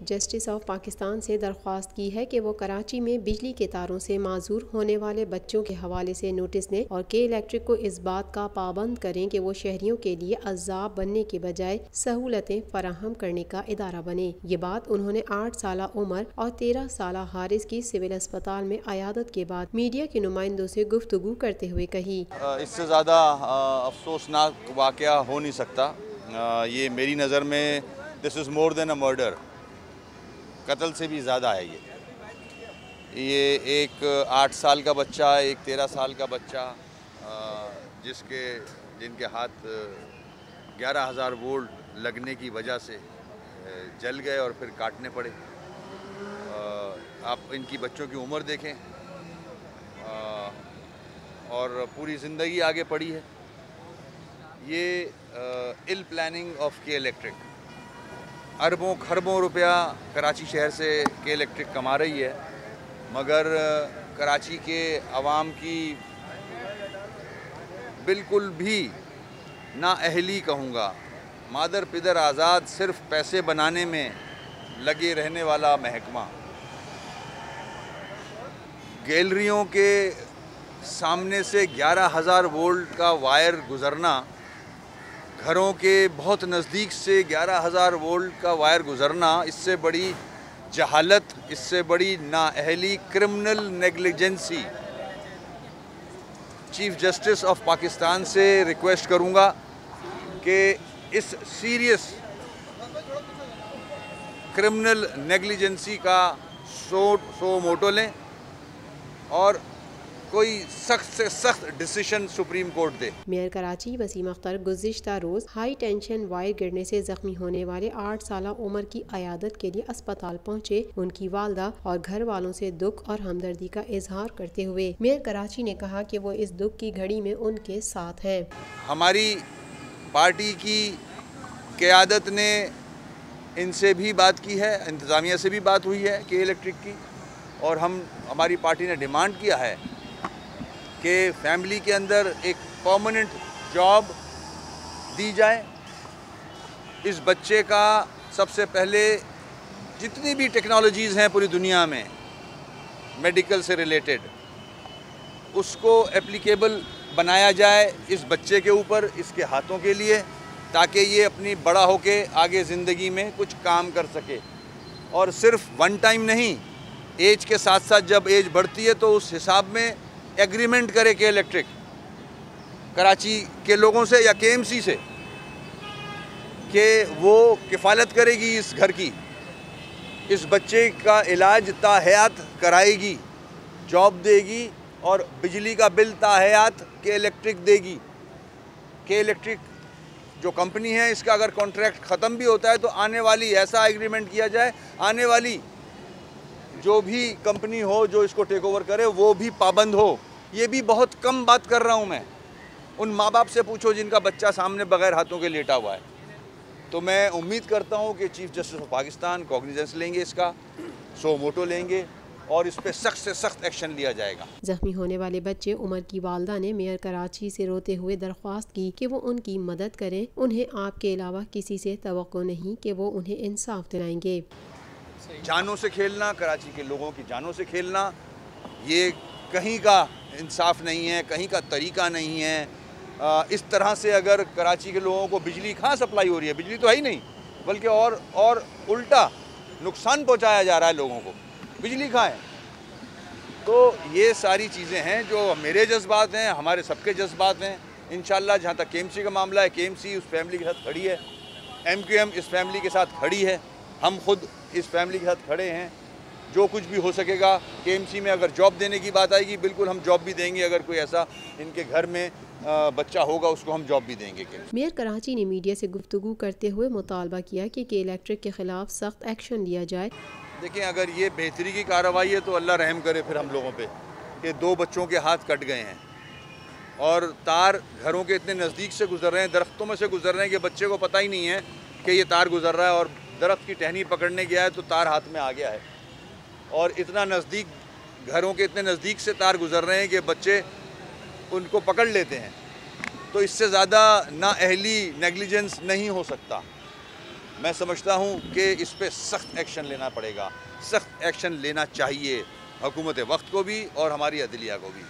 Justice of Pakistan से दरख्वास्त की है कि वो कराची में बिजली के तारों से माजूर होने वाले बच्चों के हवाले से नोटिस दें और के इलेक्ट्रिक को इस बात का पाबंद करें कि वो शहरियों के लिए अज़ाब बनने के बजाय सहूलतें फराहम करने का इदारा बने। ये बात उन्होंने 8 साल उम्र और 13 साल हारिस की सिविल अस्पताल में अयादत के बाद मीडिया के नुमाइंदों से गुफ्तगू करते हुए कही। इससे ज़्यादा अफसोसनाक वाक़या हो नहीं सकता। ये मेरी नज़र में this is more than a murder, कत्ल से भी ज़्यादा है ये एक 8 साल का बच्चा, एक 13 साल का बच्चा जिनके हाथ 11,000 वोल्ट लगने की वजह से जल गए और फिर काटने पड़े। आप इनकी बच्चों की उम्र देखें और पूरी ज़िंदगी आगे पड़ी है। ये इल प्लानिंग ऑफ के इलेक्ट्रिक, अरबों खरबों रुपया कराची शहर से के इलेक्ट्रिक कमा रही है, मगर कराची के अवाम की बिल्कुल भी नाअहली कहूँगा, मादर पिदर आज़ाद सिर्फ पैसे बनाने में लगे रहने वाला महकमा, गैलरियों के सामने से 11,000 वोल्ट का वायर गुज़रना, घरों के बहुत नज़दीक से 11,000 वोल्ट का वायर गुज़रना, इससे बड़ी जहालत, इससे बड़ी नाअहली, criminal negligence. Chief justice of Pakistan से रिक्वेस्ट करूंगा कि इस सीरियस क्रिमिनल नेग्लिजेंसी का सो मोटो लें और कोई सख्त से सख्त डिसीजन सुप्रीम कोर्ट दे। मेयर कराची वसीम अख्तर गुज़िश्ता रोज़ हाई टेंशन वायर गिरने से जख्मी होने वाले 8 साल उम्र की अयादत के लिए अस्पताल पहुंचे। उनकी वालदा और घर वालों से दुख और हमदर्दी का इजहार करते हुए मेयर कराची ने कहा कि वो इस दुख की घड़ी में उनके साथ हैं। हमारी पार्टी की क़यादत ने इनसे भी बात की है, इंतज़ामिया से भी बात हुई है के इलेक्ट्रिक की, और हमारी पार्टी ने डिमांड किया है कि फैमिली के अंदर एक परमानेंट जॉब दी जाए। इस बच्चे का सबसे पहले जितनी भी टेक्नोलॉजीज़ हैं पूरी दुनिया में मेडिकल से रिलेटेड, उसको एप्लीकेबल बनाया जाए इस बच्चे के ऊपर, इसके हाथों के लिए, ताकि ये अपनी बड़ा होके आगे ज़िंदगी में कुछ काम कर सके। और सिर्फ वन टाइम नहीं, एज के साथ साथ जब एज बढ़ती है तो उस हिसाब में एग्रीमेंट करे के इलेक्ट्रिक कराची के लोगों से या केएमसी से कि वो किफ़ालत करेगी इस घर की, इस बच्चे का इलाज ताहयात कराएगी, जॉब देगी और बिजली का बिल ताहयात के इलेक्ट्रिक देगी। के इलेक्ट्रिक जो कंपनी है, इसका अगर कॉन्ट्रैक्ट ख़त्म भी होता है तो आने वाली ऐसा एग्रीमेंट किया जाए, आने वाली जो भी कंपनी हो जो इसको टेक ओवर करे वो भी पाबंद हो। ये भी बहुत कम बात कर रहा हूँ मैं, उन माँ बाप से पूछो जिनका बच्चा सामने बगैर हाथों के लेटा हुआ है। तो मैं उम्मीद करता हूँ कि chief justice of Pakistan cognizance लेंगे, इसका सो मोटो लेंगे और इस पर सख्त से सख्त एक्शन लिया जाएगा। जख्मी होने वाले बच्चे उमर की वालदा ने मेयर कराची से रोते हुए दरख्वास्त की कि वो उनकी मदद करें। उन्हें आपके अलावा किसी से तवक्को नहीं कि वो उन्हें इंसाफ दिलाएंगे। जानों से खेलना, कराची के लोगों की जानों से खेलना, ये कहीं का इंसाफ नहीं है, कहीं का तरीका नहीं है। इस तरह से अगर कराची के लोगों को बिजली कहाँ सप्लाई हो रही है, बिजली तो है ही नहीं, बल्कि और उल्टा नुकसान पहुँचाया जा रहा है लोगों को, बिजली कहाँ है। तो ये सारी चीज़ें हैं जो मेरे जज्बात हैं, हमारे सबके जज्बात हैं। इंशाल्लाह जहाँ तक केएमसी का मामला है, केएमसी उस फैमिली के साथ खड़ी है, एमक्यूएम इस फैमिली के साथ खड़ी है, हम खुद इस फैमिली के साथ खड़े हैं। जो कुछ भी हो सकेगा, केएमसी में अगर जॉब देने की बात आएगी, बिल्कुल हम जॉब भी देंगे। अगर कोई ऐसा इनके घर में बच्चा होगा उसको हम जॉब भी देंगे। मेयर कराची ने मीडिया से गुफ्तगू करते हुए मुतालबा किया कि के इलेक्ट्रिक के खिलाफ सख्त एक्शन लिया जाए। देखिए, अगर ये बेहतरी की कार्रवाई है तो अल्लाह रहम करे फिर हम लोगों पे कि 2 बच्चों के हाथ कट गए हैं और तार घरों के इतने नज़दीक से गुजर रहे हैं, दरख्तों में से गुजर रहे हैं कि बच्चे को पता ही नहीं है कि ये तार गुजर रहा है, और दरख्त की टहनी पकड़ने गया है तो तार हाथ में आ गया है। और इतना नज़दीक, घरों के इतने नज़दीक से तार गुजर रहे हैं कि बच्चे उनको पकड़ लेते हैं। तो इससे ज़्यादा नाअहली, नेग्लिजेंस नहीं हो सकता। मैं समझता हूँ कि इस पर सख्त एक्शन लेना पड़ेगा, सख्त एक्शन लेना चाहिए हुकूमत वक्त को भी और हमारी अदलिया को भी।